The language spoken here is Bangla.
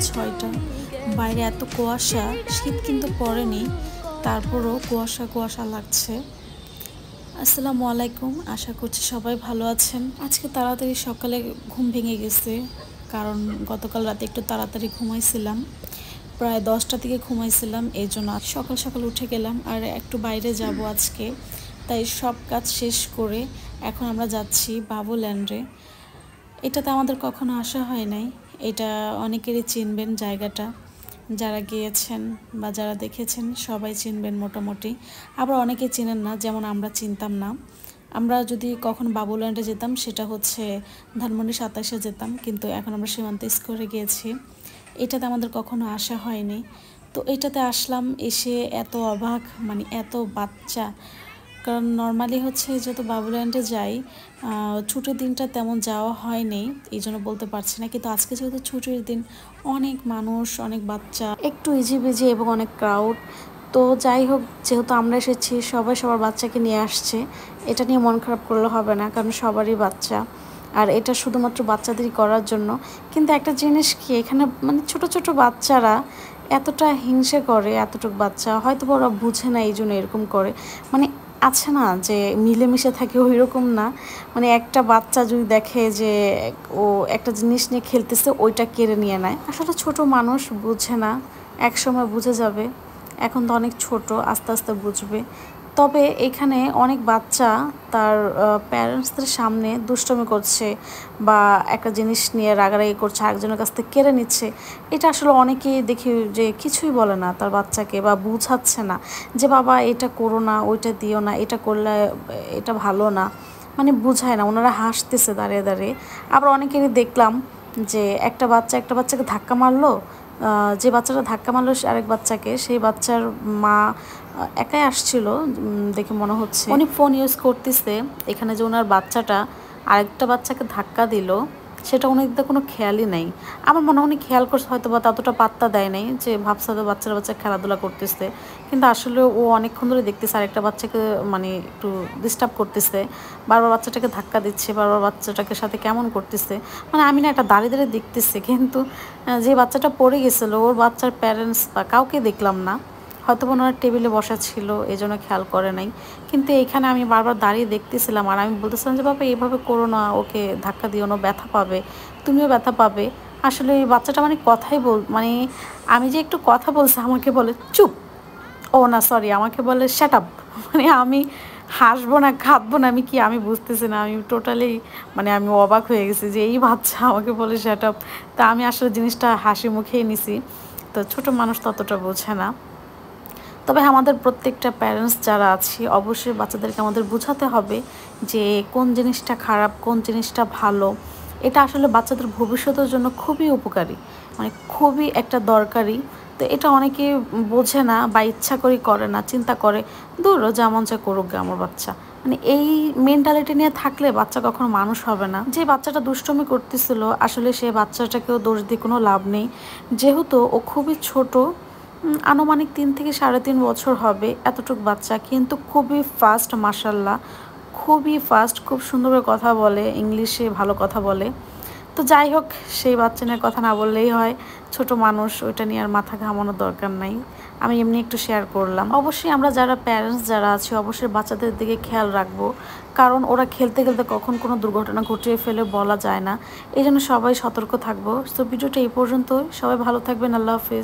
6টা। বাইরে এত কুয়াশা, শীত কিন্তু পড়েনি, তারপরও কুয়াশা কুয়াশা লাগছে। আসসালামু আলাইকুম, আশা করছি সবাই ভালো আছেন। আজকে তাড়াতাড়ি সকালে ঘুম ভেঙে গেছে, কারণ গতকাল রাতে একটু তাড়াতাড়ি ঘুমাইছিলাম, প্রায় 10টা থেকে ঘুমাইছিলাম। এই জন্য সকাল সকাল উঠে গেলাম আর একটু বাইরে যাব আজকে। তাই সব কাজ শেষ করে এখন আমরা যাচ্ছি বাবুল্যান্ডে। এটাতে আমাদের কখনো আসা হয় নাই। এটা অনেকেরই চিনবেন জায়গাটা, যারা গিয়েছেন বা যারা দেখেছেন সবাই চিনবেন মোটামুটি। আবার অনেকে চিনেন না, যেমন আমরা চিনতাম না। আমরা যদি কখন বাবুল্যান্ডে যেতাম সেটা হচ্ছে ধানমন্ডি 27-এ যেতাম, কিন্তু এখন আমরা সীমান্ত স্কোয়ারে গিয়েছি। এটাতে আমাদের কখনো আসা হয়নি। তো এটাতে আসলাম, এসে এত অবাক, মানে এত বাচ্চা। কারণ নর্মালি হচ্ছে যেহেতু বাবুল্যান্ডে যাই, ছুটির দিনটা তেমন যাওয়া হয়নি, এই জন্য বলতে পারছি না। কিন্তু আজকে যেহেতু ছুটির দিন, অনেক মানুষ, অনেক বাচ্চা, একটু ইজিবিজি এবং অনেক ক্রাউড। তো যাই হোক, যেহেতু আমরা এসেছি, সবাই সবার বাচ্চাকে নিয়ে আসছে। এটা নিয়ে মন খারাপ করলে হবে না, কারণ সবারই বাচ্চা, আর এটা শুধুমাত্র বাচ্চাদেরই করার জন্য। কিন্তু একটা জিনিস কি, এখানে মানে ছোট ছোট বাচ্চারা এতটা হিংসে করে, এতটুকু বাচ্চা হয়তো ওরা বুঝে না, এই জন্য এরকম করে। মানে আছে না যে মিলেমিশে থাকে, ওই রকম না। মানে একটা বাচ্চা যদি দেখে যে ও একটা জিনিস নিয়ে খেলতেছে, ওইটা কেড়ে নিয়ে নেয়। আসলে ছোট মানুষ বুঝে না, এক সময় বুঝে যাবে। এখন তো অনেক ছোট, আস্তে আস্তে বুঝবে। তবে এখানে অনেক বাচ্চা তার প্যারেন্টসদের সামনে দুষ্টমি করছে বা একটা জিনিস নিয়ে রাগারাগি করছে, আরেকজনের কাছ থেকে কেড়ে নিচ্ছে। এটা আসলে অনেকেই দেখি যে কিছুই বলে না তার বাচ্চাকে, বা বুঝাচ্ছে না যে বাবা এটা করো না, ওইটা দিও না, এটা করলে এটা ভালো না, মানে বুঝায় না। ওনারা হাসতেছে দাঁড়িয়ে দাঁড়িয়ে। আবার অনেকেরই দেখলাম যে একটা বাচ্চাকে ধাক্কা মারলো, যে বাচ্চাটা ধাক্কা মারলো আরেক বাচ্চাকে, সেই বাচ্চার মা একাই আসছিল দেখে মনে হচ্ছে। উনি ফোন ইউজ করতেছে, এখানে যে ওনার বাচ্চাটা আরেকটা বাচ্চাকে ধাক্কা দিল, সেটা উনি কোনো খেয়ালই নেই। আমার মনে হয় উনি খেয়াল করছে হয়তো, বা ততটা পাত্তা দেয় নাই, যে ভাবছে তো বাচ্চা খেলাধুলা করতেছে। কিন্তু আসলে ও অনেকক্ষণ ধরে দেখতেছে আরেকটা বাচ্চাকে মানে একটু ডিস্টার্ব করতেছে, বারবার বাচ্চাটাকে ধাক্কা দিচ্ছে, বারবার বাচ্চাটাকে সাথে কেমন করতেছে। মানে আমি না একটা দাঁড়িয়ে দাঁড়িয়ে দেখতেছি, কিন্তু যে বাচ্চাটা পড়ে গেছিলো ওর বাচ্চার প্যারেন্টস বা কাউকে দেখলাম না। হয়তো ওনার টেবিলে বসা ছিল, এই জন্য খেয়াল করে নাই। কিন্তু এইখানে আমি বারবার দাঁড়িয়ে দেখতেছিলাম, আর আমি বলতেছিলাম যে বাবা এইভাবে করো না, ওকে ধাক্কা দিও না, ব্যথা পাবে, তুমিও ব্যথা পাবে। আসলে এই বাচ্চাটা মানে কথাই মানে আমি যে একটু কথা বলছি, আমাকে বলে চুপ, ও না সরি, আমাকে বলে শ্যাট আপ। মানে আমি হাসবো না কাঁদবো না, আমি বুঝতেছি না। আমি টোটালি মানে আমি অবাক হয়ে গেছি যে এই বাচ্চা আমাকে বলে শ্যাট আপ। তা আমি আসলে জিনিসটা হাসি মুখেই নিছি। তো ছোট মানুষ ততটা বোঝে না। তবে আমাদের প্রত্যেকটা প্যারেন্টস যারা আছি, অবশ্যই বাচ্চাদেরকে আমাদের বোঝাতে হবে যে কোন জিনিসটা খারাপ, কোন জিনিসটা ভালো। এটা আসলে বাচ্চাদের ভবিষ্যতের জন্য খুবই উপকারী, মানে খুবই একটা দরকারি। তো এটা অনেকে বোঝে না বা ইচ্ছা করে না, চিন্তা করে দূর যেমন যা করুক আমার বাচ্চা। মানে এই মেন্টালিটি নিয়ে থাকলে বাচ্চা কখনো মানুষ হবে না। যে বাচ্চাটা দুষ্টমি করতেছিল, আসলে সে বাচ্চাটাকেও দোষ দিয়ে কোনো লাভ নেই, যেহেতু ও খুবই ছোট। আনুমানিক 3 থেকে 3.5 বছর হবে এতটুক বাচ্চা, কিন্তু খুবই ফাস্ট, মাশাল্লাহ খুবই ফাস্ট, খুব সুন্দর কথা বলে, ইংলিশে ভালো কথা বলে। তো যাই হোক, সেই বাচ্চা নিয়ে কথা না বললেই হয়, ছোট মানুষ, ওইটা নিয়ে আর মাথা ঘামানোর দরকার নাই। আমি এমনি একটু শেয়ার করলাম। অবশ্যই আমরা যারা প্যারেন্টস যারা আছি, অবশ্যই বাচ্চাদের দিকে খেয়াল রাখবো, কারণ ওরা খেলতে খেলতে কখন কোনো দুর্ঘটনা ঘটিয়ে ফেলে বলা যায় না। এই জন্য সবাই সতর্ক থাকবো। তো ভিডিওটা এই পর্যন্তই, সবাই ভালো থাকবেন, আল্লাহ হাফেজ।